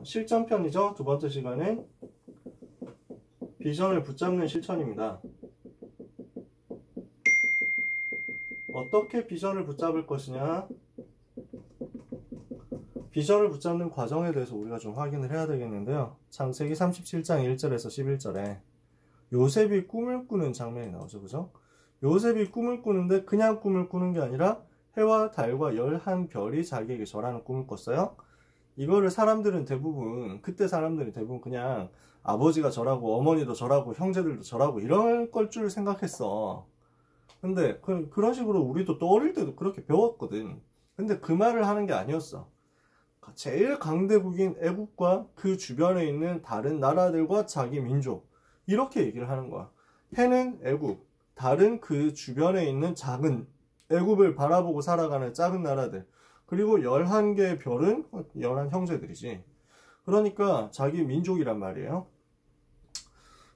실전편이죠. 두 번째 시간에 비전을 붙잡는 실천입니다. 어떻게 비전을 붙잡을 것이냐? 비전을 붙잡는 과정에 대해서 우리가 좀 확인을 해야 되겠는데요. 창세기 37장 1절에서 11절에 요셉이 꿈을 꾸는 장면이 나오죠. 그죠? 요셉이 꿈을 꾸는데 그냥 꿈을 꾸는 게 아니라 해와 달과 11별이 자기에게 절하는 꿈을 꿨어요. 이거를 사람들은 대부분, 그때 사람들이 대부분 그냥 아버지가 절하고 어머니도 절하고 형제들도 절하고 이럴 걸 줄 생각했어. 근데 그런 식으로 우리도 또 어릴 때도 그렇게 배웠거든. 근데 그 말을 하는 게 아니었어. 제일 강대국인 애국과 그 주변에 있는 다른 나라들과 자기 민족, 이렇게 얘기를 하는 거야. 해는 애국, 달은 그 주변에 있는 작은 애국을 바라보고 살아가는 작은 나라들, 그리고 11개의 별은 11 형제들이지. 그러니까 자기 민족이란 말이에요.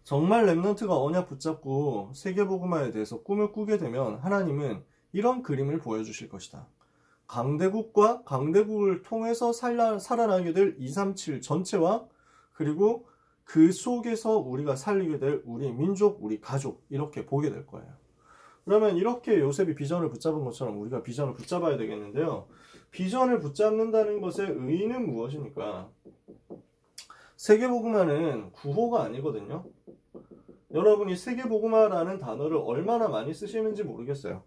정말 렘넌트가 언약 붙잡고 세계복음화에 대해서 꿈을 꾸게 되면 하나님은 이런 그림을 보여주실 것이다. 강대국과 강대국을 통해서 살아나게 될 237 전체와 그리고 그 속에서 우리가 살리게 될 우리 민족, 우리 가족, 이렇게 보게 될 거예요. 그러면 이렇게 요셉이 비전을 붙잡은 것처럼 우리가 비전을 붙잡아야 되겠는데요. 비전을 붙잡는다는 것의 의의는 무엇입니까? 세계복음화는 구호가 아니거든요. 여러분이 세계복음화라는 단어를 얼마나 많이 쓰시는지 모르겠어요.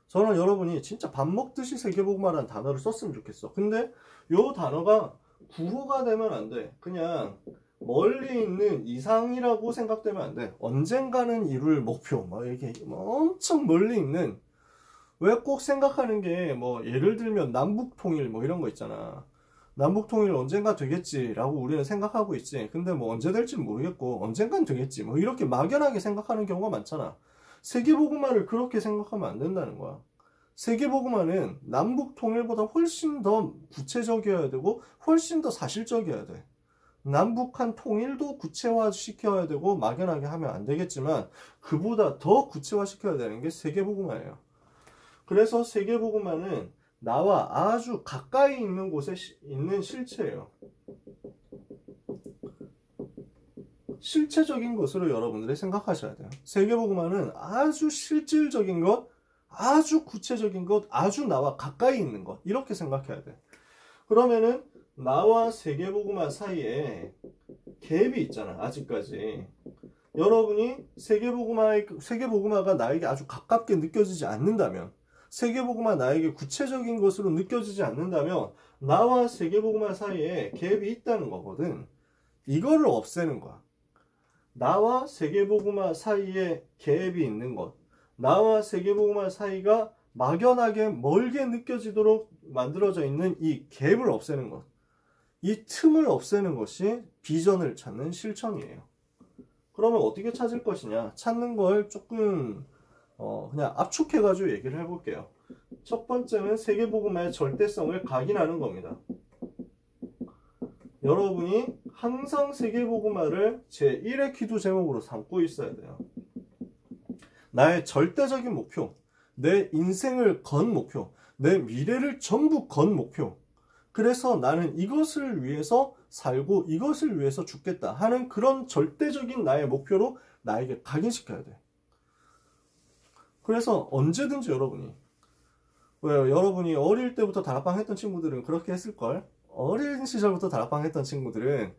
저는 여러분이 진짜 밥 먹듯이 세계복음화라는 단어를 썼으면 좋겠어. 근데 이 단어가 구호가 되면 안 돼. 그냥 멀리 있는 이상이라고 생각되면 안 돼. 언젠가는 이룰 목표, 이렇게 엄청 멀리 있는, 왜 꼭 생각하는 게 예를 들면 남북통일 이런 거 있잖아. 남북통일 언젠가 되겠지라고 우리는 생각하고 있지. 근데 언제 될지 모르겠고 언젠간 되겠지. 이렇게 막연하게 생각하는 경우가 많잖아. 세계복음화를 그렇게 생각하면 안 된다는 거야. 세계복음화는 남북통일보다 훨씬 더 구체적이어야 되고 훨씬 더 사실적이어야 돼. 남북한 통일도 구체화시켜야 되고 막연하게 하면 안 되겠지만 그보다 더 구체화시켜야 되는 게 세계복음화예요. 그래서 세계복음화는 나와 아주 가까이 있는 곳에 있는 실체예요. 실체적인 것으로 여러분들이 생각하셔야 돼요. 세계복음화는 아주 실질적인 것, 아주 구체적인 것, 아주 나와 가까이 있는 것, 이렇게 생각해야 돼. 그러면은 나와 세계복음화 사이에 갭이 있잖아. 아직까지 여러분이 세계복음화가 나에게 아주 가깝게 느껴지지 않는다면, 세계복음화 나에게 구체적인 것으로 느껴지지 않는다면 나와 세계복음화 사이에 갭이 있다는 거거든. 이거를 없애는 거야. 나와 세계복음화 사이에 갭이 있는 것, 나와 세계복음화 사이가 막연하게 멀게 느껴지도록 만들어져 있는 이 갭을 없애는 것, 이 틈을 없애는 것이 비전을 찾는 실천이에요. 그러면 어떻게 찾을 것이냐? 찾는 걸 조금 그냥 압축해가지고 얘기를 해볼게요. 첫 번째는 세계복음화의 절대성을 각인하는 겁니다. 여러분이 항상 세계복음화를 제1의 기도 제목으로 삼고 있어야 돼요. 나의 절대적인 목표, 내 인생을 건 목표, 내 미래를 전부 건 목표. 그래서 나는 이것을 위해서 살고 이것을 위해서 죽겠다 하는 그런 절대적인 나의 목표로 나에게 각인시켜야 돼. 그래서 언제든지 여러분이 어릴 때부터 다락방 했던 친구들은 그렇게 했을걸. 어린 시절부터 다락방 했던 친구들은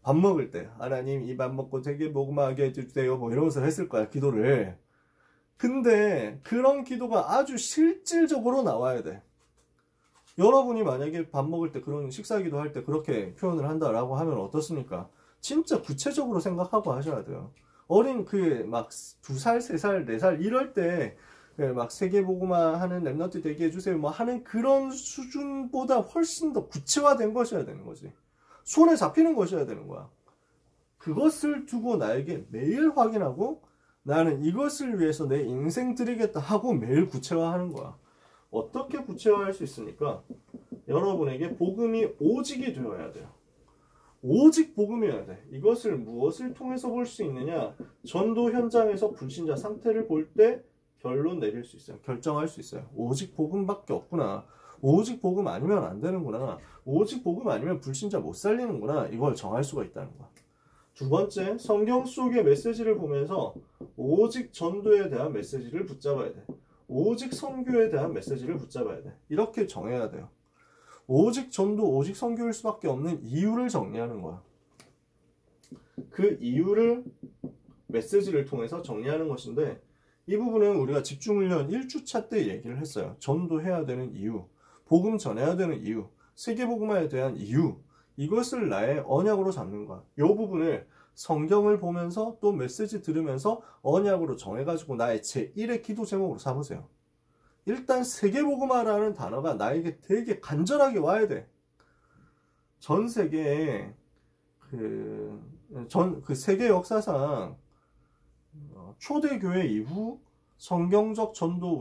밥 먹을 때 하나님 이 밥 먹고 세계복음화하게 해주세요 이러면서 했을 거야, 기도를. 근데 그런 기도가 아주 실질적으로 나와야 돼. 여러분이 만약에 밥 먹을 때 그런 식사기도 할 때 그렇게 표현을 한다라고 하면 어떻습니까? 진짜 구체적으로 생각하고 하셔야 돼요. 어린 2살, 3살, 4살 이럴 때 세계복음화 하는 렘넌트 되게 해주세요 하는 그런 수준보다 훨씬 더 구체화된 것이어야 되는 거지. 손에 잡히는 것이어야 되는 거야. 그것을 두고 나에게 매일 확인하고 나는 이것을 위해서 내 인생 드리겠다 하고 매일 구체화하는 거야. 어떻게 구체화할 수 있습니까? 여러분에게 복음이 오직이 되어야 돼요. 오직 복음이어야 돼. 이것을 무엇을 통해서 볼 수 있느냐? 전도 현장에서 불신자 상태를 볼 때 결론 내릴 수 있어요. 결정할 수 있어요. 오직 복음밖에 없구나. 오직 복음 아니면 안 되는구나. 오직 복음 아니면 불신자 못 살리는구나. 이걸 정할 수가 있다는 거야. 두 번째, 성경 속의 메시지를 보면서 오직 전도에 대한 메시지를 붙잡아야 돼. 오직 선교에 대한 메시지를 붙잡아야 돼. 이렇게 정해야 돼요. 오직 전도, 오직 선교일 수밖에 없는 이유를 정리하는 거야. 그 이유를 메시지를 통해서 정리하는 것인데, 이 부분은 우리가 집중훈련 1주차 때 얘기를 했어요. 전도해야 되는 이유, 복음 전해야 되는 이유, 세계복음화에 대한 이유, 이것을 나의 언약으로 잡는 거야. 이 부분을 성경을 보면서 또 메시지 들으면서 언약으로 정해가지고 나의 제1의 기도 제목으로 삼으세요. 일단 세계복음화라는 단어가 나에게 되게 간절하게 와야 돼. 전 세계에 그 세계 역사상 초대교회 이후 성경적 전도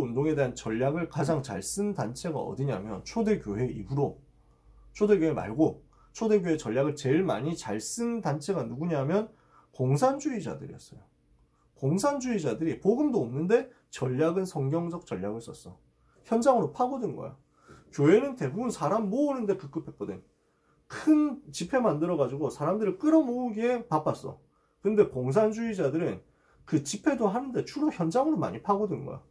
운동에 대한 전략을 가장 잘 쓴 단체가 어디냐면 초대교회 이후로, 초대교회 말고 초대교회 전략을 제일 많이 잘 쓴 단체가 누구냐면 공산주의자들이었어요. 공산주의자들이 복음도 없는데 전략은 성경적 전략을 썼어. 현장으로 파고든 거야. 교회는 대부분 사람 모으는데 급급했거든. 큰 집회 만들어가지고 사람들을 끌어모으기에 바빴어. 근데 공산주의자들은 그 집회도 하는데 주로 현장으로 많이 파고든 거야.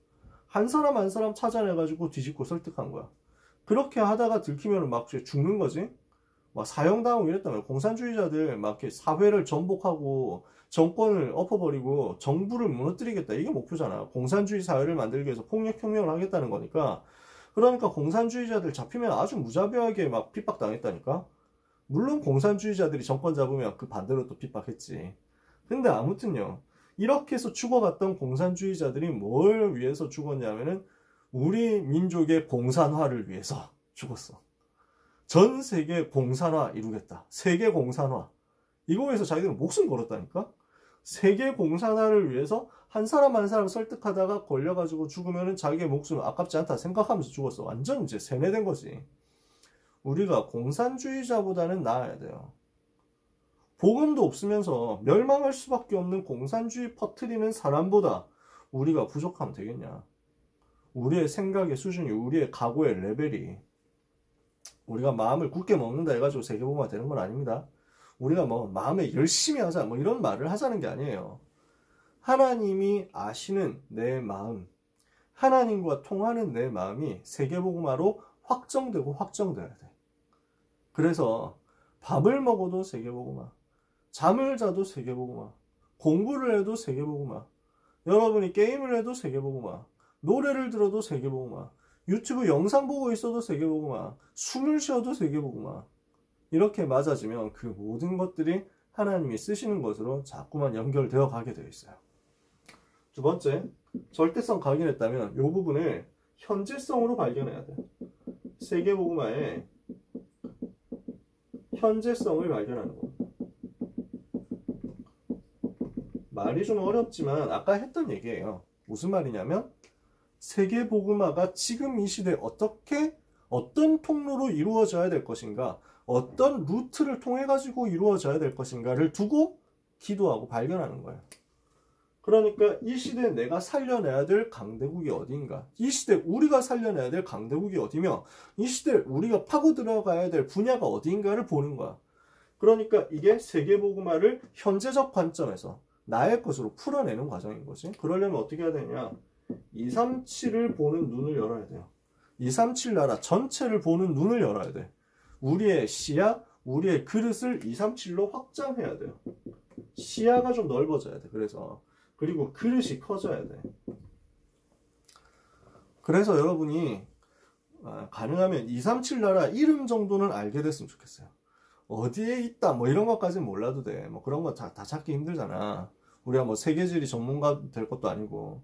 한 사람 한 사람 찾아내가지고 뒤집고 설득한 거야. 그렇게 하다가 들키면 막 죽는 거지. 막 사형당하고 이랬다면 공산주의자들 막 이렇게 사회를 전복하고 정권을 엎어버리고 정부를 무너뜨리겠다. 이게 목표잖아. 공산주의 사회를 만들기 위해서 폭력혁명을 하겠다는 거니까. 그러니까 공산주의자들 잡히면 아주 무자비하게 막 핍박당했다니까. 물론 공산주의자들이 정권 잡으면 그 반대로 또 핍박했지. 근데 아무튼요. 이렇게 해서 죽어갔던 공산주의자들이 뭘 위해서 죽었냐면은 우리 민족의 공산화를 위해서 죽었어. 전 세계 공산화 이루겠다. 세계 공산화. 이거 위해서 자기들은 목숨 걸었다니까? 세계 공산화를 위해서 한 사람 한 사람 설득하다가 걸려가지고 죽으면은 자기의 목숨 아깝지 않다 생각하면서 죽었어. 완전 이제 세뇌된 거지. 우리가 공산주의자보다는 나아야 돼요. 복음도 없으면서 멸망할 수밖에 없는 공산주의 퍼뜨리는 사람보다 우리가 부족하면 되겠냐. 우리의 생각의 수준이, 우리의 각오의 레벨이, 우리가 마음을 굳게 먹는다 해가지고 세계복음화 되는 건 아닙니다. 우리가 뭐 마음에 열심히 하자 뭐 이런 말을 하자는 게 아니에요. 하나님이 아시는 내 마음, 하나님과 통하는 내 마음이 세계복음화로 확정되고 확정돼야 돼. 그래서 밥을 먹어도 세계복음화, 잠을 자도 세계복음화, 공부를 해도 세계복음화, 여러분이 게임을 해도 세계복음화, 노래를 들어도 세계복음화, 유튜브 영상 보고 있어도 세계복음화, 숨을 쉬어도 세계복음화. 이렇게 맞아지면 그 모든 것들이 하나님이 쓰시는 것으로 자꾸만 연결되어 가게 되어 있어요. 두 번째, 절대성 각인했다면 이 부분을 현재성으로 발견해야 돼요. 세계복음화의 현재성을 발견하는 겁니다. 말이 좀 어렵지만 아까 했던 얘기예요. 무슨 말이냐면 세계복음화가 지금 이 시대에 어떤 통로로 이루어져야 될 것인가, 어떤 루트를 통해 가지고 이루어져야 될 것인가를 두고 기도하고 발견하는 거예요. 그러니까 이 시대에 내가 살려내야 될 강대국이 어디인가, 이 시대에 우리가 살려내야 될 강대국이 어디며, 이 시대에 우리가 파고 들어가야 될 분야가 어디인가를 보는 거야. 그러니까 이게 세계복음화를 현재적 관점에서 나의 것으로 풀어내는 과정인 거지. 그러려면 어떻게 해야 되냐, 237을 보는 눈을 열어야 돼요. 237 나라 전체를 보는 눈을 열어야 돼. 우리의 시야, 우리의 그릇을 237로 확장해야 돼요. 시야가 좀 넓어져야 돼. 그리고 그릇이 커져야 돼. 그래서 여러분이 가능하면 237 나라 이름 정도는 알게 됐으면 좋겠어요. 어디에 있다 뭐 이런 것까지는 몰라도 돼. 뭐 그런 거 다 찾기 힘들잖아. 우리가 뭐 세계지리 전문가 될 것도 아니고.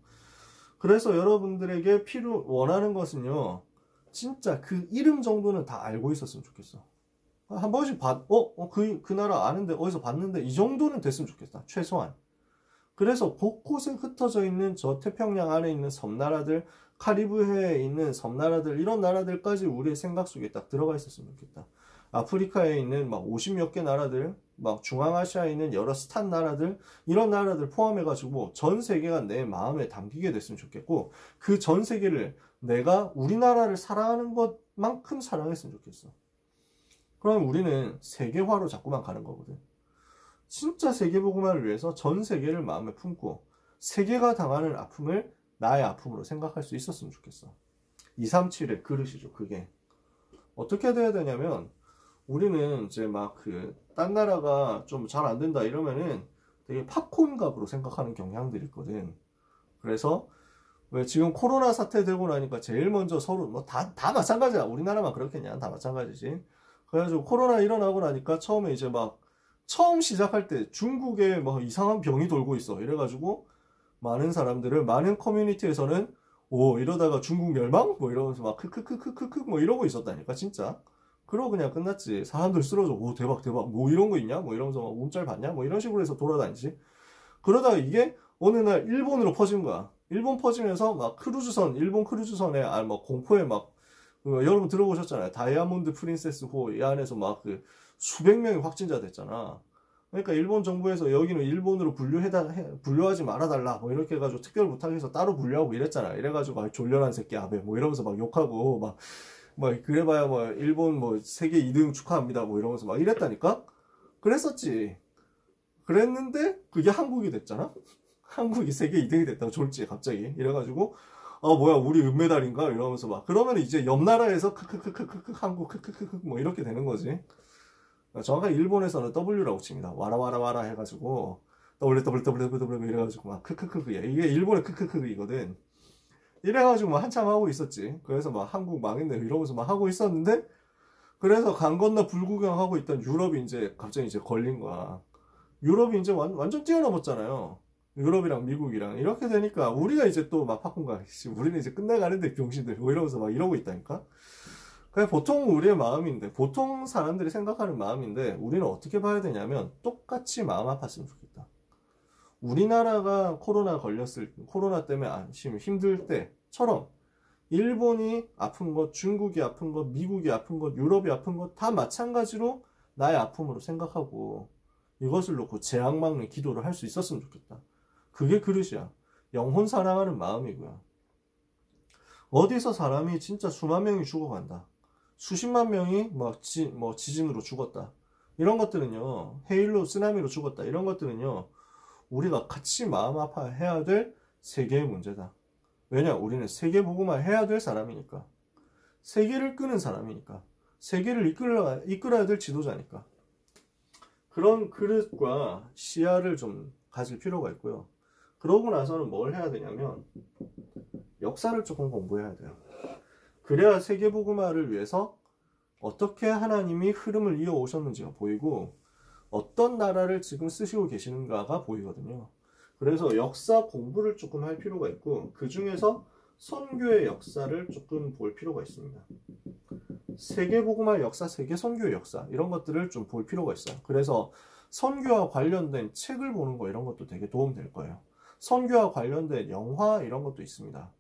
그래서 여러분들에게 원하는 것은요, 진짜 그 이름 정도는 다 알고 있었으면 좋겠어. 한 번씩 그 나라 아는데 어디서 봤는데 이 정도는 됐으면 좋겠다. 최소한. 그래서 곳곳에 흩어져 있는 저 태평양 안에 있는 섬나라들, 카리브해에 있는 섬나라들, 이런 나라들까지 우리의 생각 속에 딱 들어가 있었으면 좋겠다. 아프리카에 있는 막 50몇 개 나라들, 막 중앙아시아에 있는 여러 스탄 나라들, 이런 나라들 포함해가지고 전 세계가 내 마음에 담기게 됐으면 좋겠고, 그 전 세계를 내가 우리나라를 사랑하는 것만큼 사랑했으면 좋겠어. 그럼 우리는 세계화로 자꾸만 가는 거거든. 진짜 세계복음화를 위해서 전 세계를 마음에 품고 세계가 당하는 아픔을 나의 아픔으로 생각할 수 있었으면 좋겠어. 237의 그릇이죠. 그게 어떻게 돼야 되냐면, 우리는 이제 막 딴 나라가 좀 잘 안 된다 이러면은 되게 팝콘갑으로 생각하는 경향들이 있거든. 그래서 왜 지금 코로나 사태 되고 나니까 제일 먼저 서로 뭐 다 마찬가지야. 우리나라만 그렇겠냐? 다 마찬가지지. 그래가지고 코로나 일어나고 나니까 처음에 이제 막 처음 시작할 때 중국에 뭐 이상한 병이 돌고 있어. 이래가지고 많은 사람들을, 많은 커뮤니티에서는 오, 이러다가 중국 멸망? 뭐 이러면서 막 크크크크크크 뭐 이러고 있었다니까 진짜. 그러고 그냥 끝났지. 사람들 쓰러져. 오, 대박 대박. 뭐 이런 거 있냐? 뭐 이러면서 막 움짤 봤냐? 뭐 이런 식으로 해서 돌아다니지. 그러다가 이게 어느 날 일본으로 퍼진 거야. 일본 퍼지면서 막 크루즈선, 일본 크루즈선에 뭐 공포에 막 여러분 들어보셨잖아요. 다이아몬드 프린세스호 이 안에서 막 수백 명이 확진자 됐잖아. 그러니까 일본 정부에서 여기는 일본으로 분류하지 말아달라 뭐 이렇게 해가지고 특별 부탁해서 따로 분류하고 이랬잖아. 이래가지고 아, 졸렬한 새끼 아베 뭐 이러면서 막 욕하고 막 그래봐야 뭐 일본 뭐 세계 2등 축하합니다 뭐 이러면서 막 이랬다니까. 그랬었지. 그랬는데 그게 한국이 됐잖아. 한국이 세계 2등이 됐다고 졸지 갑자기. 이래가지고 아 뭐야 우리 은메달인가 이러면서 막 그러면 이제 옆 나라에서 크크크크크크 한국 크크크크 뭐 이렇게 되는 거지. 정확하게 일본에서는 W라고 칩니다. 와라 해가지고 WWWW 이래가지고 막 크크크크야. 이게 일본의 크크크이거든. 이래가지고 막 한참 하고 있었지. 그래서 막 한국 망했네 이러면서 막 하고 있었는데, 그래서 강 건너 불구경하고 있던 유럽이 이제 갑자기 이제 걸린 거야. 유럽이 이제 완전 뛰어넘었잖아요. 유럽이랑 미국이랑. 이렇게 되니까 우리가 이제 또 막 팝콘가 우리는 이제 끝나가는데 병신들 뭐 이러면서 막 이러고 있다니까. 그냥 보통 우리의 마음인데, 보통 사람들이 생각하는 마음인데, 우리는 어떻게 봐야 되냐면 똑같이 마음 아팠으면 좋겠다. 우리나라가 코로나 때문에 힘들 때처럼 일본이 아픈 것, 중국이 아픈 것, 미국이 아픈 것, 유럽이 아픈 것 다 마찬가지로 나의 아픔으로 생각하고 이것을 놓고 재앙 막는 기도를 할 수 있었으면 좋겠다. 그게 그릇이야. 영혼 사랑하는 마음이고요. 어디서 사람이 진짜 수만 명이 죽어간다. 수십만 명이 지진으로 죽었다. 이런 것들은요, 헤일로 쓰나미로 죽었다. 이런 것들은요, 우리가 같이 마음 아파해야 될 세계의 문제다. 왜냐? 우리는 세계 복음화 해야 될 사람이니까. 세계를 끄는 사람이니까. 세계를 이끌어야 될 지도자니까. 그런 그릇과 시야를 좀 가질 필요가 있고요. 그러고 나서는 뭘 해야 되냐면 역사를 조금 공부해야 돼요. 그래야 세계 복음화를 위해서 어떻게 하나님이 흐름을 이어 오셨는지가 보이고 어떤 나라를 지금 쓰시고 계시는가가 보이거든요. 그래서 역사 공부를 조금 할 필요가 있고, 그 중에서 선교의 역사를 조금 볼 필요가 있습니다. 세계 복음화 역사, 세계 선교의 역사 이런 것들을 좀 볼 필요가 있어요. 그래서 선교와 관련된 책을 보는 거 이런 것도 되게 도움될 거예요. 선교와 관련된 영화 이런 것도 있습니다.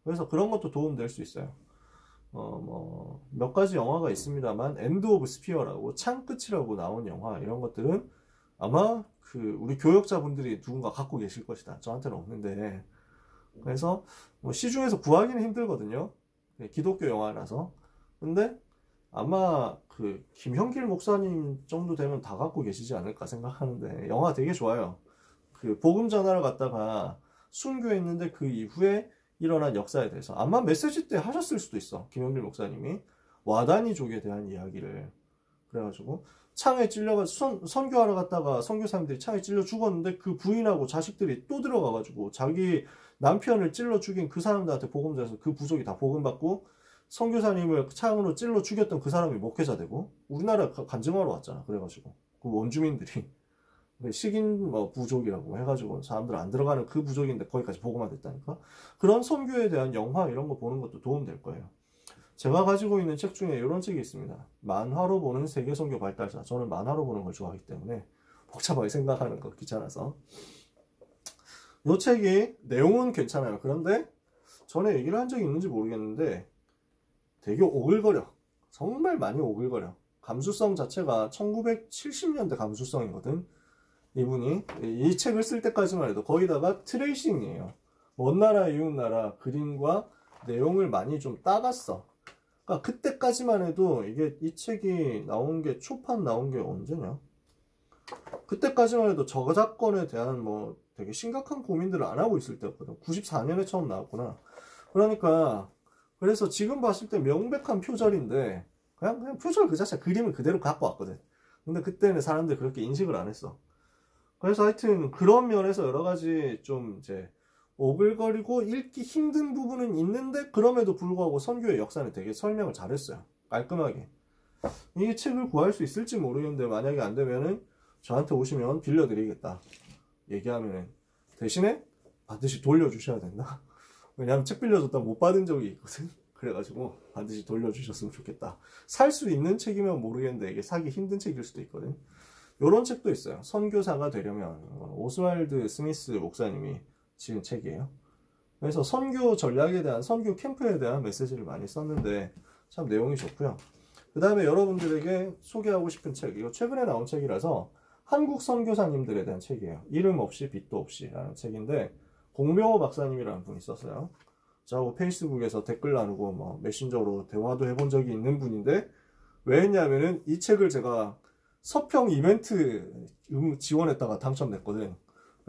그래서 그런 것도 도움될 수 있어요. 몇 가지 영화가 있습니다만 엔드 오브 스피어라고 창끝이라고 나온 영화 이런 것들은 아마 우리 교역자분들이 누군가 갖고 계실 것이다. 저한테는 없는데. 그래서 시중에서 구하기는 힘들거든요. 기독교 영화라서. 근데 아마 김형길 목사님 정도 되면 다 갖고 계시지 않을까 생각하는데, 영화 되게 좋아요. 복음 전하러 갔다가 순교했는데 그 이후에 일어난 역사에 대해서 아마 메시지 때 하셨을 수도 있어. 김영길 목사님이 와다니족에 대한 이야기를. 그래가지고 창에 찔려가지고 선교하러 갔다가 선교사님들이 창에 찔려 죽었는데 그 부인하고 자식들이 또 들어가가지고 자기 남편을 찔러 죽인 그 사람들한테 복음 전해서 그 부족이 다 복음 받고, 선교사님을 창으로 찔러 죽였던 그 사람이 목회자 되고, 우리나라 간증하러 왔잖아. 그래가지고 그 원주민들이 식인 부족이라고 해가지고 사람들 안 들어가는 그 부족인데 거기까지 복음화 됐다니까. 그런 선교에 대한 영화 이런 거 보는 것도 도움될 거예요. 제가 가지고 있는 책 중에 이런 책이 있습니다. 만화로 보는 세계 선교 발달사. 저는 만화로 보는 걸 좋아하기 때문에 복잡하게 생각하는 거 귀찮아서. 이 책이 내용은 괜찮아요. 그런데 전에 얘기를 한 적이 있는지 모르겠는데 되게 오글거려. 정말 많이 오글거려. 감수성 자체가 1970년대 감수성이거든. 이분이 이 책을 쓸 때까지만 해도 거기다가 트레이싱이에요. 먼 나라 이웃 나라 그림과 내용을 많이 좀 따갔어. 그러니까 그때까지만 해도 이게 이 책이 나온 게 초판 나온 게 언제냐? 그때까지만 해도 저작권에 대한 뭐 되게 심각한 고민들을 안 하고 있을 때였거든. 94년에 처음 나왔구나. 그러니까 그래서 지금 봤을 때 명백한 표절인데 그냥 표절 그 자체 그림을 그대로 갖고 왔거든. 근데 그때는 사람들이 그렇게 인식을 안 했어. 그래서 하여튼 그런 면에서 여러 가지 좀 이제 오글거리고 읽기 힘든 부분은 있는데 그럼에도 불구하고 선교의 역사는 되게 설명을 잘했어요. 깔끔하게. 이 책을 구할 수 있을지 모르겠는데 만약에 안 되면은 저한테 오시면 빌려드리겠다. 얘기하면은 대신에 반드시 돌려주셔야 된다. 왜냐하면 책 빌려줬다 못 받은 적이 있거든. 그래가지고 반드시 돌려주셨으면 좋겠다. 살 수 있는 책이면 모르겠는데 이게 사기 힘든 책일 수도 있거든. 요런 책도 있어요. 선교사가 되려면 오스왈드 스미스 목사님이 지은 책이에요. 그래서 선교 전략에 대한 선교 캠프에 대한 메시지를 많이 썼는데 참 내용이 좋고요. 그 다음에 여러분들에게 소개하고 싶은 책, 이거 최근에 나온 책이라서 한국 선교사님들에 대한 책이에요. 이름 없이 빛도 없이 라는 책인데 공명호 박사님이라는 분이 썼어요. 저하고 페이스북에서 댓글 나누고 뭐 메신저로 대화도 해본 적이 있는 분인데 왜 했냐면은 이 책을 제가 서평 이벤트 지원했다가 당첨됐거든.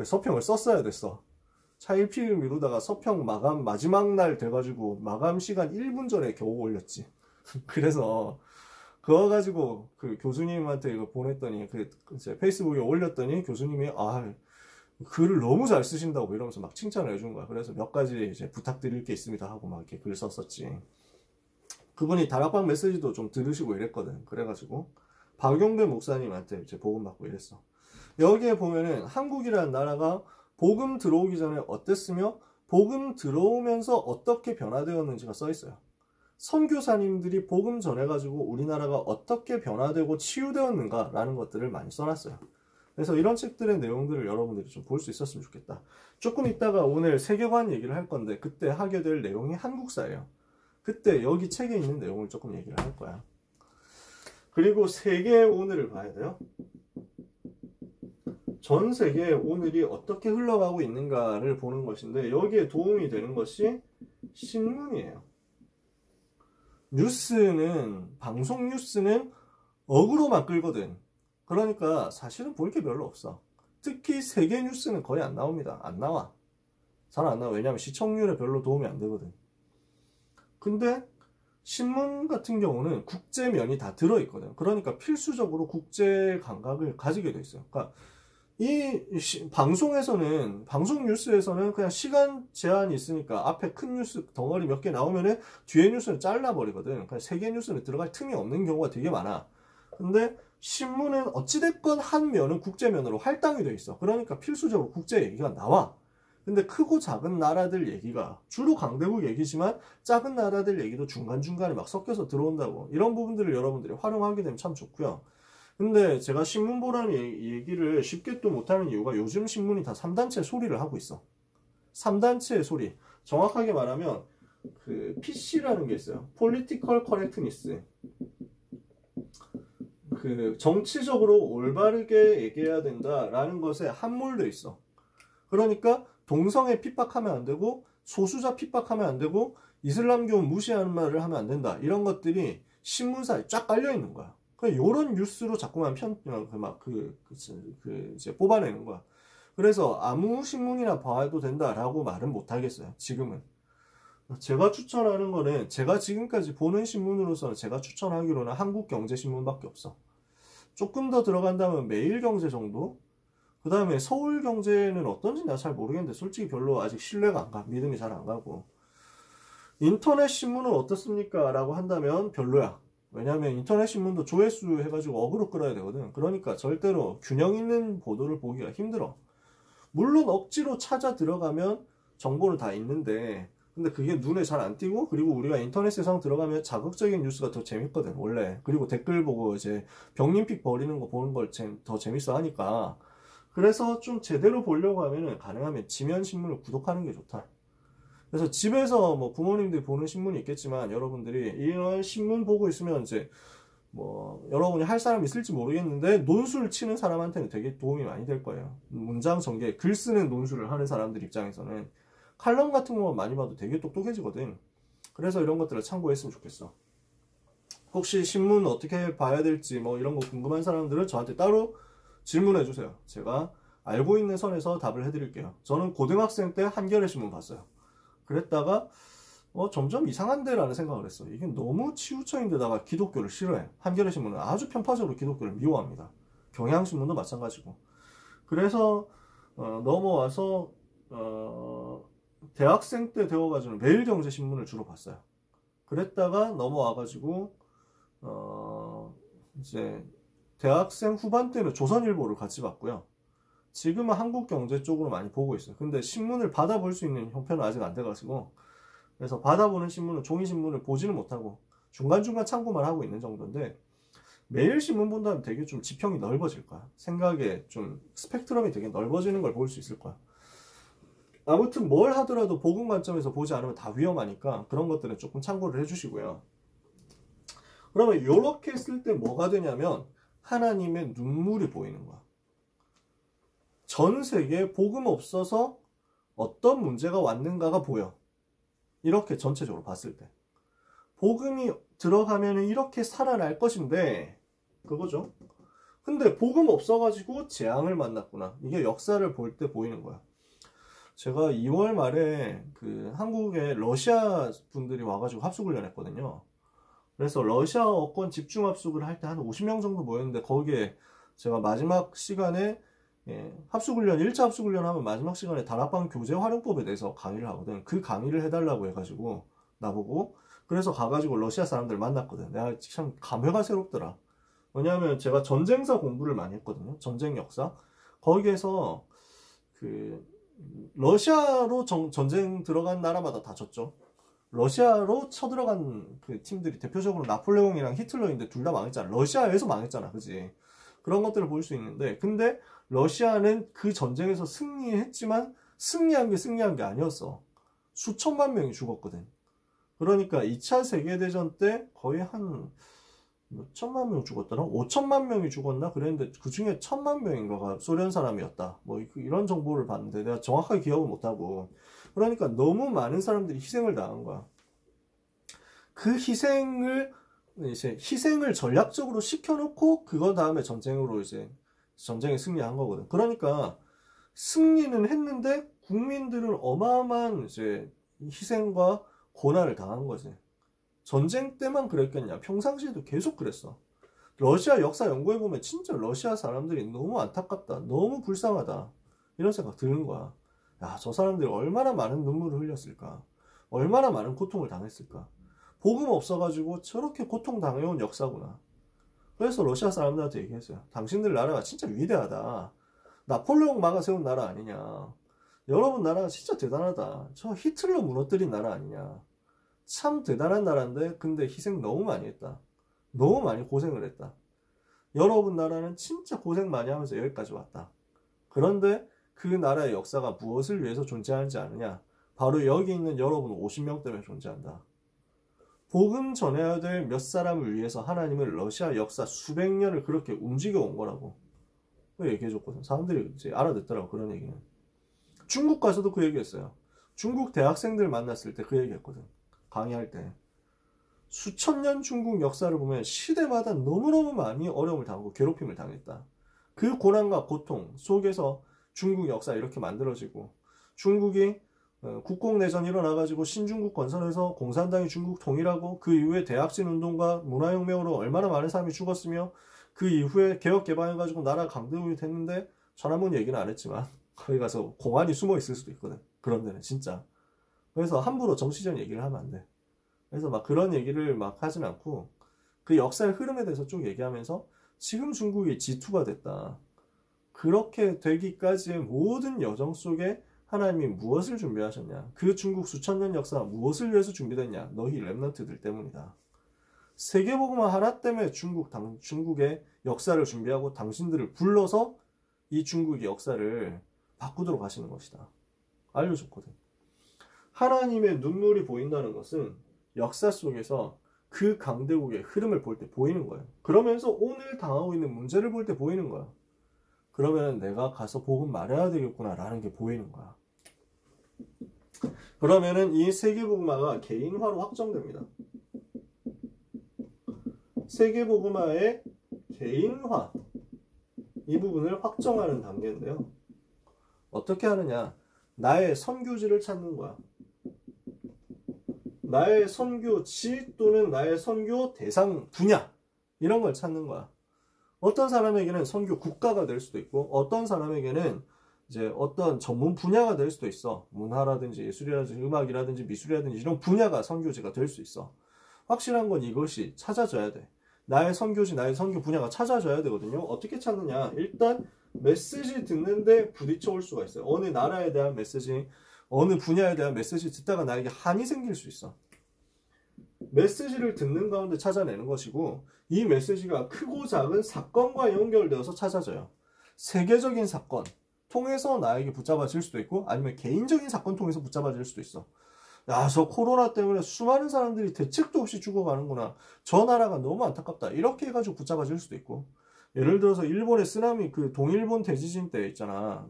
서평을 썼어야 됐어. 차일피일 미루다가 서평 마감 마지막 날 돼가지고 마감 시간 1분 전에 겨우 올렸지. 그래서 그거 가지고 그 교수님한테 이거 보냈더니 그 이제 페이스북에 올렸더니 교수님이 글을 너무 잘 쓰신다고 이러면서 막 칭찬을 해준 거야. 그래서 몇 가지 이제 부탁드릴 게 있습니다 하고 막 이렇게 글 썼었지. 그분이 다락방 메시지도 좀 들으시고 이랬거든. 그래가지고 박용배 목사님한테 이제 복음 받고 이랬어. 여기에 보면은 한국이라는 나라가 복음 들어오기 전에 어땠으며 복음 들어오면서 어떻게 변화되었는지가 써 있어요. 선교사님들이 복음 전해가지고 우리나라가 어떻게 변화되고 치유되었는가 라는 것들을 많이 써놨어요. 그래서 이런 책들의 내용들을 여러분들이 좀 볼 수 있었으면 좋겠다. 조금 이따가 오늘 세계관 얘기를 할 건데 그때 하게 될 내용이 한국사예요. 그때 여기 책에 있는 내용을 조금 얘기를 할 거야. 그리고 세계의 오늘을 봐야 돼요. 전 세계의 오늘이 어떻게 흘러가고 있는가를 보는 것인데 여기에 도움이 되는 것이 신문이에요. 뉴스는 방송 뉴스는 어그로만 끌거든. 그러니까 사실은 볼 게 별로 없어. 특히 세계 뉴스는 거의 안 나옵니다. 안 나와. 잘 안 나와. 왜냐하면 시청률에 별로 도움이 안 되거든. 근데 신문 같은 경우는 국제면이 다 들어있거든. 그러니까 필수적으로 국제 감각을 가지게 돼 있어요. 그러니까 방송에서는 방송 뉴스에서는 그냥 시간 제한이 있으니까 앞에 큰 뉴스 덩어리 몇 개 나오면은 뒤에 뉴스는 잘라버리거든. 그러니까 세계 뉴스는 들어갈 틈이 없는 경우가 되게 많아. 근데 신문은 어찌됐건 한 면은 국제면으로 할당이 돼 있어. 그러니까 필수적으로 국제 얘기가 나와. 근데 크고 작은 나라들 얘기가 주로 강대국 얘기지만 작은 나라들 얘기도 중간중간에 막 섞여서 들어온다고. 이런 부분들을 여러분들이 활용하게 되면 참 좋고요. 근데 제가 신문 보라는 얘기를 쉽게 또 못하는 이유가 요즘 신문이 다 3단체 소리를 하고 있어. 3단체의 소리. 정확하게 말하면 그 PC라는 게 있어요. Political Correctness. 그 정치적으로 올바르게 얘기해야 된다라는 것에 함몰돼 있어. 그러니까 동성애 핍박하면 안 되고 소수자 핍박하면 안 되고 이슬람교 무시하는 말을 하면 안 된다. 이런 것들이 신문사에 쫙 깔려 있는 거야. 이런 뉴스로 자꾸만 이제 뽑아내는 거야. 그래서 아무 신문이나 봐도 된다라고 말은 못 하겠어요. 지금은. 제가 추천하는 거는 제가 지금까지 보는 신문으로서는 제가 추천하기로는 한국경제신문밖에 없어. 조금 더 들어간다면 매일경제 정도? 그 다음에 서울경제는 어떤지 내가 잘 모르겠는데 솔직히 별로 아직 신뢰가 안 가. 믿음이 잘 안 가고. 인터넷 신문은 어떻습니까? 라고 한다면 별로야. 왜냐하면 인터넷 신문도 조회수 해가지고 어그로 끌어야 되거든. 그러니까 절대로 균형 있는 보도를 보기가 힘들어. 물론 억지로 찾아 들어가면 정보는 다 있는데 근데 그게 눈에 잘 안 띄고 그리고 우리가 인터넷 세상 들어가면 자극적인 뉴스가 더 재밌거든 원래. 그리고 댓글 보고 이제 병림픽 버리는 거 보는 걸 더 재밌어 하니까. 그래서 좀 제대로 보려고 하면은 가능하면 지면 신문을 구독하는 게 좋다. 그래서 집에서 뭐 부모님들이 보는 신문이 있겠지만 여러분들이 이런 신문 보고 있으면 이제 뭐 여러분이 할 사람 있을지 모르겠는데 논술 치는 사람한테는 되게 도움이 많이 될 거예요. 문장 전개, 글 쓰는 논술을 하는 사람들 입장에서는 칼럼 같은 것만 많이 봐도 되게 똑똑해지거든. 그래서 이런 것들을 참고했으면 좋겠어. 혹시 신문 어떻게 봐야 될지 뭐 이런 거 궁금한 사람들은 저한테 따로 질문해 주세요. 제가 알고 있는 선에서 답을 해드릴게요. 저는 고등학생 때 한겨레 신문 봤어요. 그랬다가 점점 이상한데 라는 생각을 했어요. 이게 너무 치우쳐인데다가 기독교를 싫어해. 한겨레 신문은 아주 편파적으로 기독교를 미워합니다. 경향신문도 마찬가지고. 그래서 넘어와서 대학생 때 되어가지고 매일경제신문을 주로 봤어요. 그랬다가 넘어와가지고 이제 대학생 후반 때는 조선일보를 같이 봤고요. 지금은 한국경제 쪽으로 많이 보고 있어요. 근데 신문을 받아볼 수 있는 형편은 아직 안 돼가지고, 그래서 받아보는 신문은 종이신문을 보지는 못하고 중간중간 참고만 하고 있는 정도인데, 매일 신문 본다면 되게 좀 지평이 넓어질 거야. 생각에 좀 스펙트럼이 되게 넓어지는 걸 볼 수 있을 거야. 아무튼 뭘 하더라도 복음 관점에서 보지 않으면 다 위험하니까 그런 것들은 조금 참고를 해주시고요. 그러면 이렇게 쓸 때 뭐가 되냐면 하나님의 눈물이 보이는 거야. 전 세계에 복음 없어서 어떤 문제가 왔는가가 보여. 이렇게 전체적으로 봤을 때. 복음이 들어가면 이렇게 살아날 것인데, 그거죠. 근데 복음 없어가지고 재앙을 만났구나. 이게 역사를 볼 때 보이는 거야. 제가 2월 말에 한국에 러시아 분들이 와가지고 합숙훈련 했거든요. 그래서 러시아 어권 집중 합숙을 할 때 한 50명 정도 모였는데, 거기에 제가 마지막 시간에 합숙훈련, 1차 합숙훈련 하면 마지막 시간에 다락방 교재 활용법에 대해서 강의를 하거든. 그 강의를 해달라고 해가지고 나보고, 그래서 가가지고 러시아 사람들 만났거든. 내가 참 감회가 새롭더라. 왜냐하면 제가 전쟁사 공부를 많이 했거든요. 전쟁 역사. 거기에서 러시아로 전쟁 들어간 나라마다 다 졌죠. 러시아로 쳐들어간 팀들이 대표적으로 나폴레옹이랑 히틀러인데 둘 다 망했잖아. 러시아에서 망했잖아. 그지? 그런 것들을 볼 수 있는데, 근데 러시아는 그 전쟁에서 승리했지만 승리한 게 아니었어. 수천만 명이 죽었거든. 그러니까 2차 세계대전 때 거의 한 몇천만 명 죽었더라? 5천만 명이 죽었나? 그랬는데 그 중에 1,000만 명인가가 소련 사람이었다. 뭐 이런 정보를 봤는데 내가 정확하게 기억을 못하고. 그러니까 너무 많은 사람들이 희생을 당한 거야. 그 희생을 전략적으로 시켜놓고 그거 다음에 전쟁에 승리한 거거든. 그러니까 승리는 했는데 국민들은 어마어마한 희생과 고난을 당한 거지. 전쟁 때만 그랬겠냐? 평상시에도 계속 그랬어. 러시아 역사 연구해보면 진짜 러시아 사람들이 너무 안타깝다. 너무 불쌍하다. 이런 생각 드는 거야. 야, 저 사람들이 얼마나 많은 눈물을 흘렸을까? 얼마나 많은 고통을 당했을까? 복음 없어가지고 저렇게 고통당해온 역사구나. 그래서 러시아 사람들한테 얘기했어요. 당신들 나라가 진짜 위대하다. 나폴레옹 막아 세운 나라 아니냐. 여러분 나라가 진짜 대단하다. 저 히틀러 무너뜨린 나라 아니냐. 참 대단한 나라인데 근데 희생 너무 많이 했다. 너무 많이 고생을 했다. 여러분 나라는 진짜 고생 많이 하면서 여기까지 왔다. 그런데 그 나라의 역사가 무엇을 위해서 존재하는지 아느냐? 바로 여기 있는 여러분 50명 때문에 존재한다. 복음 전해야 될 몇 사람을 위해서 하나님은 러시아 역사 수백 년을 그렇게 움직여 온 거라고 얘기해줬거든. 사람들이 이제 알아듣더라고. 그런 얘기는. 중국 가서도 그 얘기했어요. 중국 대학생들 만났을 때 그 얘기했거든. 강의할 때. 수천 년 중국 역사를 보면 시대마다 너무너무 많이 어려움을 당하고 괴롭힘을 당했다. 그 고난과 고통 속에서 중국 역사 이렇게 만들어지고, 중국이 국공내전이 일어나가지고 신중국 건설해서 공산당이 중국 통일하고, 그 이후에 대학진 운동과 문화혁명으로 얼마나 많은 사람이 죽었으며, 그 이후에 개혁 개방해가지고 나라 강대국이 됐는데, 천안문 얘기는 안 했지만 거기 가서 공안이 숨어 있을 수도 있거든. 그런 데는 진짜. 그래서 함부로 정치적 얘기를 하면 안 돼. 그래서 막 그런 얘기를 막 하진 않고, 그 역사의 흐름에 대해서 쭉 얘기하면서 지금 중국이 G2가 됐다. 그렇게 되기까지의 모든 여정 속에 하나님이 무엇을 준비하셨냐? 그 중국 수천 년 역사 무엇을 위해서 준비됐냐? 너희 렘넌트들 때문이다. 세계복음화 하나 때문에 중국의 역사를 준비하고 당신들을 불러서 이 중국의 역사를 바꾸도록 하시는 것이다. 알려줬거든. 하나님의 눈물이 보인다는 것은 역사 속에서 그 강대국의 흐름을 볼 때 보이는 거예요. 그러면서 오늘 당하고 있는 문제를 볼 때 보이는 거야. 그러면 내가 가서 복음 말해야 되겠구나 라는 게 보이는 거야. 그러면은 이 세계복음화가 개인화로 확정됩니다. 세계복음화의 개인화, 이 부분을 확정하는 단계인데요. 어떻게 하느냐? 나의 선교지를 찾는 거야. 나의 선교지 또는 나의 선교 대상 분야, 이런 걸 찾는 거야. 어떤 사람에게는 선교 국가가 될 수도 있고, 어떤 사람에게는 이제 어떤 전문 분야가 될 수도 있어. 문화라든지 예술이라든지 음악이라든지 미술이라든지 이런 분야가 선교지가 될 수 있어. 확실한 건 이것이 찾아져야 돼. 나의 선교지, 나의 선교 분야가 찾아져야 되거든요. 어떻게 찾느냐? 일단 메시지 듣는데 부딪혀 올 수가 있어요. 어느 나라에 대한 메시지, 어느 분야에 대한 메시지 듣다가 나에게 한이 생길 수 있어. 메시지를 듣는 가운데 찾아내는 것이고, 이 메시지가 크고 작은 사건과 연결되어서 찾아져요. 세계적인 사건 통해서 나에게 붙잡아질 수도 있고, 아니면 개인적인 사건 통해서 붙잡아질 수도 있어. 야, 저 코로나 때문에 수많은 사람들이 대책도 없이 죽어가는구나. 저 나라가 너무 안타깝다. 이렇게 해가지고 붙잡아질 수도 있고. 예를 들어서 일본의 쓰나미, 그 동일본 대지진 때 있잖아.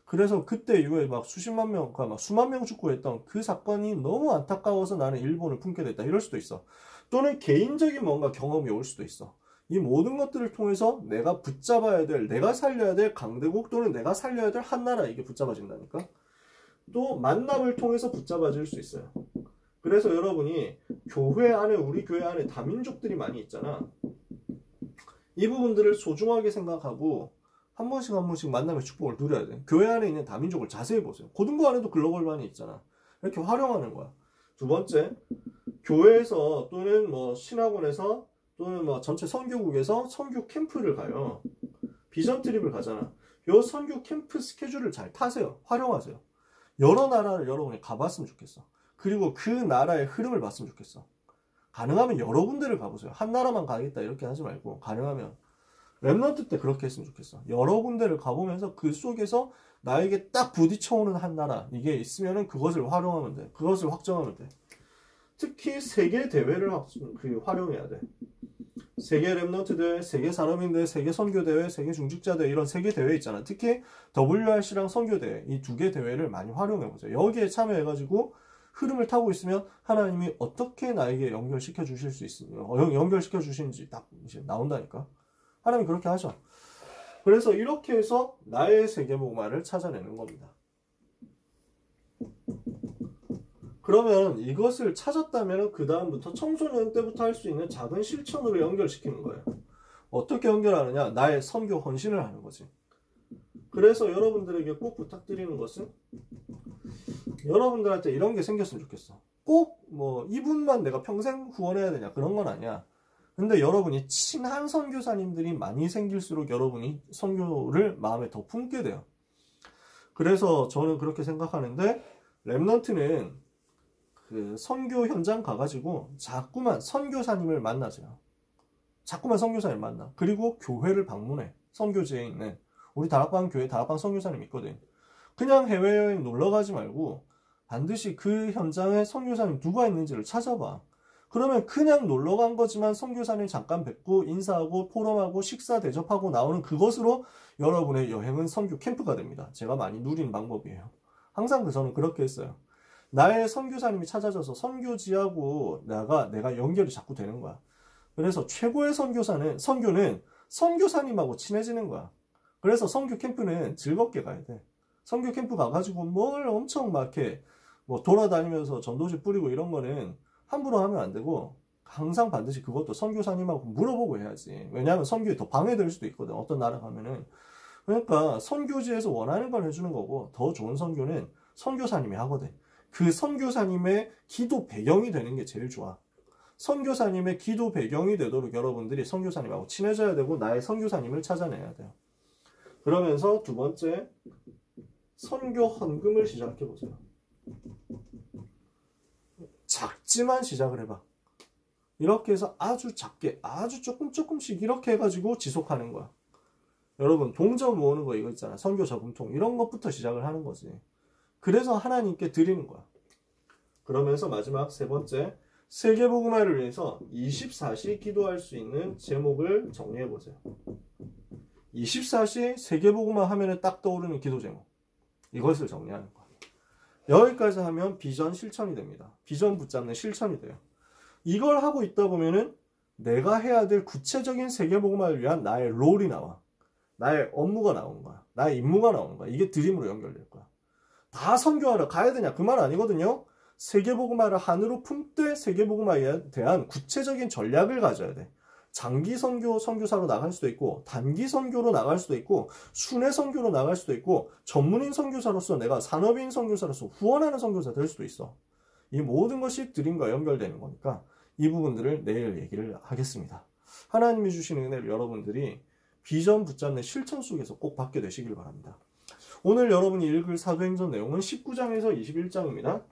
그래서 그때 이후에 막 수십만 명, 막 수만 명 죽고 했던 그 사건이 너무 안타까워서 나는 일본을 품게 됐다. 이럴 수도 있어. 또는 개인적인 뭔가 경험이 올 수도 있어. 이 모든 것들을 통해서 내가 붙잡아야 될, 내가 살려야 될 강대국 또는 내가 살려야 될 한 나라, 이게 붙잡아진다니까. 또 만남을 통해서 붙잡아질 수 있어요. 그래서 여러분이 교회 안에, 우리 교회 안에 다민족들이 많이 있잖아. 이 부분들을 소중하게 생각하고 한 번씩 한 번씩 만남의 축복을 누려야 돼. 교회 안에 있는 다민족을 자세히 보세요. 고등부 안에도 글로벌반이 있잖아. 이렇게 활용하는 거야. 두 번째, 교회에서 또는 뭐 신학원에서 또는 뭐 전체 선교국에서 선교 캠프를 가요. 비전 트립을 가잖아. 요 선교 캠프 스케줄을 잘 타세요. 활용하세요. 여러 나라를 여러분이 가봤으면 좋겠어. 그리고 그 나라의 흐름을 봤으면 좋겠어. 가능하면 여러 군데를 가보세요. 한 나라만 가겠다 이렇게 하지 말고, 가능하면 랩넌트 때 그렇게 했으면 좋겠어. 여러 군데를 가보면서 그 속에서 나에게 딱 부딪혀오는 한 나라, 이게 있으면은 그것을 활용하면 돼. 그것을 확정하면 돼. 특히 세계 대회를 활용해야 돼. 세계 랩넌트 대회, 세계 산업인대, 세계 선교 대회, 세계 중직자 대회, 이런 세계 대회 있잖아. 특히 WRC랑 선교 대회, 이 두 개 대회를 많이 활용해 보세요. 여기에 참여해가지고 흐름을 타고 있으면 하나님이 어떻게 나에게 연결시켜 주실 수 있으며, 연결시켜 주시는지 딱 이제 나온다니까. 하나님이 그렇게 하셔. 그래서 이렇게 해서 나의 세계복음화를 찾아내는 겁니다. 그러면 이것을 찾았다면 그 다음부터 청소년 때부터 할 수 있는 작은 실천으로 연결시키는 거예요. 어떻게 연결하느냐? 나의 선교 헌신을 하는 거지. 그래서 여러분들에게 꼭 부탁드리는 것은, 여러분들한테 이런 게 생겼으면 좋겠어. 꼭 뭐 이분만 내가 평생 후원해야 되냐, 그런 건 아니야. 근데 여러분이 친한 선교사님들이 많이 생길수록 여러분이 선교를 마음에 더 품게 돼요. 그래서 저는 그렇게 생각하는데, 랩넌트는 그 선교 현장 가가지고 자꾸만 선교사님을 만나세요. 자꾸만 선교사님을 만나. 그리고 교회를 방문해. 선교지에 있는 우리 다락방 교회 다락방 선교사님 있거든. 그냥 해외여행 놀러 가지 말고 반드시 그 현장에 선교사님 누가 있는지를 찾아봐. 그러면 그냥 놀러 간 거지만 선교사님 잠깐 뵙고 인사하고 포럼하고 식사 대접하고 나오는 그것으로 여러분의 여행은 선교 캠프가 됩니다. 제가 많이 누린 방법이에요. 항상 저는 그렇게 했어요. 나의 선교사님이 찾아져서 선교지하고 내가 연결이 자꾸 되는 거야. 그래서 최고의 선교는 선교사님하고 친해지는 거야. 그래서 선교 캠프는 즐겁게 가야 돼. 선교 캠프 가가지고 뭘 엄청 막 이렇게 뭐 돌아다니면서 전도지 뿌리고 이런 거는 함부로 하면 안 되고, 항상 반드시 그것도 선교사님하고 물어보고 해야지. 왜냐하면 선교에 더 방해될 수도 있거든, 어떤 나라 가면은. 그러니까 선교지에서 원하는 걸 해주는 거고, 더 좋은 선교는 선교사님이 하거든. 그 선교사님의 기도 배경이 되는 게 제일 좋아. 선교사님의 기도 배경이 되도록 여러분들이 선교사님하고 친해져야 되고, 나의 선교사님을 찾아내야 돼요. 그러면서 두 번째, 선교 헌금을 시작해 보세요. 작지만 시작을 해봐. 이렇게 해서 아주 작게, 아주 조금씩 이렇게 해가지고 지속하는 거야. 여러분, 동전 모으는 거 이거 있잖아. 선교 저금통. 이런 것부터 시작을 하는 거지. 그래서 하나님께 드리는 거야. 그러면서 마지막 세 번째, 세계복음화를 위해서 24시 기도할 수 있는 제목을 정리해 보세요. 24시 세계복음화 하면은 딱 떠오르는 기도 제목. 이것을 정리하는 거야. 여기까지 하면 비전 실천이 됩니다. 비전 붙잡는 실천이 돼요. 이걸 하고 있다 보면은 내가 해야 될 구체적인 세계복음화를 위한 나의 롤이 나와. 나의 업무가 나오는 거야. 나의 임무가 나오는 거야. 이게 드림으로 연결될 거야. 다 선교하러 가야 되냐? 그 말 아니거든요. 세계복음화를 한으로 품되 세계복음화에 대한 구체적인 전략을 가져야 돼. 장기 선교사로 나갈 수도 있고, 단기 선교로 나갈 수도 있고, 순회 선교로 나갈 수도 있고, 전문인 선교사로서 내가 산업인 선교사로서 후원하는 선교사 될 수도 있어. 이 모든 것이 드림과 연결되는 거니까 이 부분들을 내일 얘기를 하겠습니다. 하나님이 주시는 은혜를 여러분들이 비전 붙잡는 실천 속에서 꼭 받게 되시길 바랍니다. 오늘 여러분이 읽을 사도행전 내용은 19장에서 21장입니다.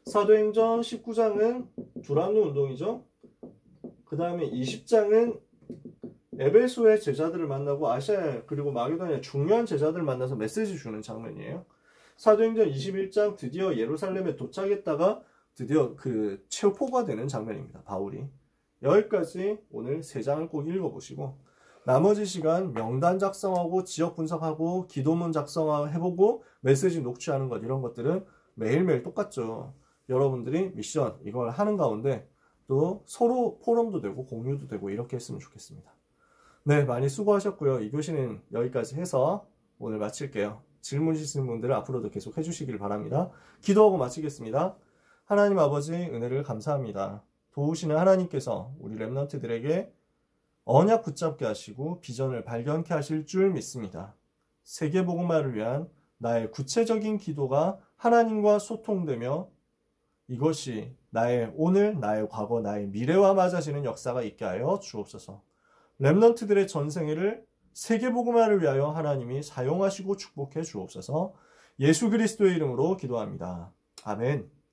사도행전 19장은 두란노 운동이죠. 그 다음에 20장은 에베소의 제자들을 만나고 아시아 그리고 마게도니아 중요한 제자들을 만나서 메시지 주는 장면이에요. 사도행전 21장 드디어 예루살렘에 도착했다가 드디어 그 체포가 되는 장면입니다. 바울이. 여기까지 오늘 3장을 꼭 읽어보시고 나머지 시간 명단 작성하고 지역 분석하고 기도문 작성해보고 메시지 녹취하는 것 이런 것들은 매일매일 똑같죠. 여러분들이 미션 이걸 하는 가운데 또 서로 포럼도 되고 공유도 되고 이렇게 했으면 좋겠습니다. 네, 많이 수고하셨고요. 이 교시는 여기까지 해서 오늘 마칠게요. 질문 있으신 분들은 앞으로도 계속 해주시길 바랍니다. 기도하고 마치겠습니다. 하나님 아버지 은혜를 감사합니다. 도우시는 하나님께서 우리 렘넌트들에게 언약 붙잡게 하시고 비전을 발견케 하실 줄 믿습니다. 세계복음화를 위한 나의 구체적인 기도가 하나님과 소통되며 이것이 나의 오늘, 나의 과거, 나의 미래와 맞아지는 역사가 있게 하여 주옵소서. 렘넌트들의 전생애를 세계복음화를 위하여 하나님이 사용하시고 축복해 주옵소서. 예수 그리스도의 이름으로 기도합니다. 아멘.